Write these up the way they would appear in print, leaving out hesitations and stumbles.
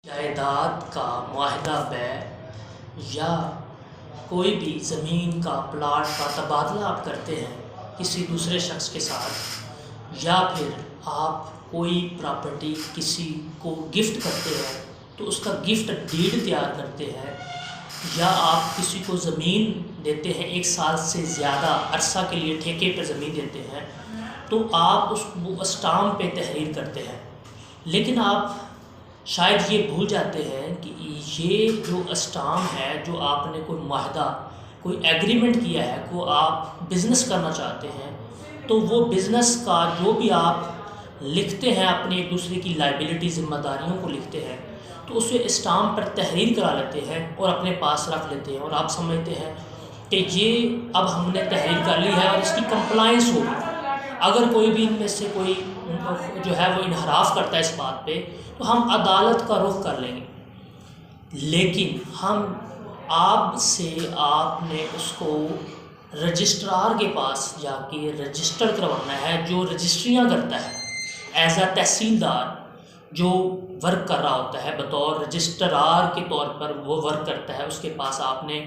जायदाद का मुआहदा बै या कोई भी ज़मीन का प्लाट का तबादला आप करते हैं किसी दूसरे शख्स के साथ, या फिर आप कोई प्रॉपर्टी किसी को गिफ्ट करते हैं तो उसका गिफ्ट डीड तैयार करते हैं, या आप किसी को ज़मीन देते हैं 1 साल से ज़्यादा अरसा के लिए ठेके पर ज़मीन देते हैं, तो आप वो स्टाम्प पे तहरीर करते हैं। लेकिन आप शायद ये भूल जाते हैं कि ये जो स्टाम्प है, जो आपने कोई मुआहदा, कोई एग्रीमेंट किया है, को आप बिज़नेस करना चाहते हैं, तो वो बिज़नेस का जो भी आप लिखते हैं, अपने एक दूसरे की लाइबिलिटी ज़िम्मेदारियों को लिखते हैं, तो उसे स्टाम्प पर तहरीर करा लेते हैं और अपने पास रख लेते हैं, और आप समझते हैं कि ये अब हमने तहरीर कर ली है और इसकी कंप्लाइंस होगी। अगर कोई भी इनमें से कोई जो है वो इनहराफ करता है इस बात पे, तो हम अदालत का रुख कर लेंगे। लेकिन आपने उसको रजिस्ट्रार के पास जाके रजिस्टर करवाना है, जो रजिस्ट्रियाँ करता है एज अ तहसीलदार, जो वर्क कर रहा होता है बतौर रजिस्ट्रार के तौर पर वो वर्क करता है, उसके पास आपने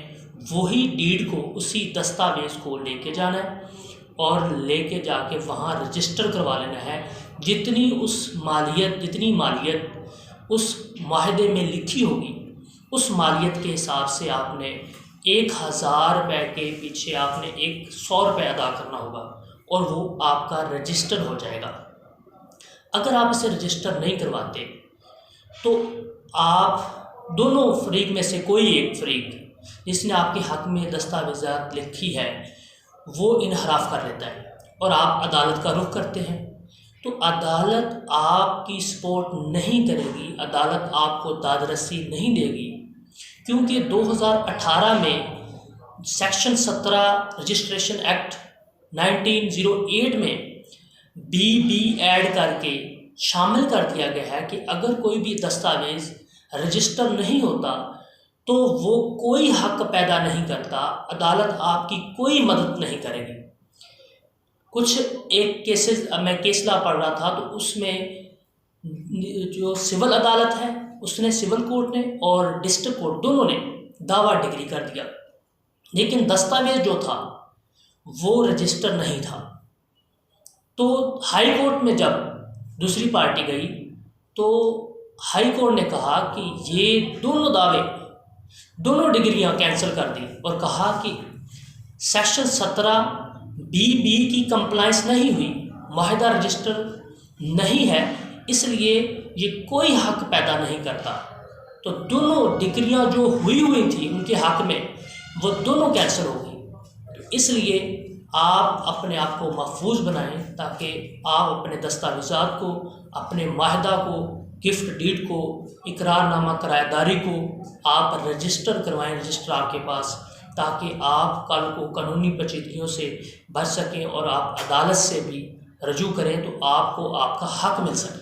वही डीड को, उसी दस्तावेज़ को लेके जाना है और लेके जाके वहाँ रजिस्टर करवा लेना है। जितनी मालियत उस माहदे में लिखी होगी, उस मालियत के हिसाब से आपने 1000 रुपये के पीछे आपने 100 रुपये अदा करना होगा और वो आपका रजिस्टर हो जाएगा। अगर आप इसे रजिस्टर नहीं करवाते तो आप दोनों फरीक में से कोई एक फरीक जिसने आपके हक़ में दस्तावेज़ात लिखी है वो इनहराफ कर लेता है और आप अदालत का रुख करते हैं, तो अदालत आपकी सपोर्ट नहीं करेगी, अदालत आपको दादरसी नहीं देगी, क्योंकि 2018 में सेक्शन 17 रजिस्ट्रेशन एक्ट 1908 में बीबी ऐड करके शामिल कर दिया गया है कि अगर कोई भी दस्तावेज़ रजिस्टर नहीं होता तो वो कोई हक़ पैदा नहीं करता, अदालत आपकी कोई मदद नहीं करेगी। मैं केसला पढ़ रहा था, तो उसमें जो सिविल अदालत है उसने, सिविल कोर्ट ने और डिस्ट्रिक्ट कोर्ट दोनों ने दावा डिग्री कर दिया, लेकिन दस्तावेज़ जो था वो रजिस्टर नहीं था। तो हाई कोर्ट में जब दूसरी पार्टी गई तो हाई कोर्ट ने कहा कि ये दोनों डिग्रियां कैंसिल कर दी और कहा कि सेक्शन 17 बीबी की कंप्लाइंस नहीं हुई, मुआहदा रजिस्टर नहीं है, इसलिए ये कोई हक़ पैदा नहीं करता। तो दोनों डिग्रियां जो हुई थी उनके हक़ में, वो दोनों कैंसिल हो गई। तो इसलिए आप अपने आप को महफूज बनाएं ताकि आप अपने दस्तावेज़ात को, अपने मुआहदा को, गिफ्ट डीड को, इकरारनामा किराएदारी को आप रजिस्टर करवाएं रजिस्ट्रार के पास, ताकि आप कल को कानूनी पेचीदगियों से बच सकें और आप अदालत से भी रजू करें तो आपको आपका हक़ मिल सके।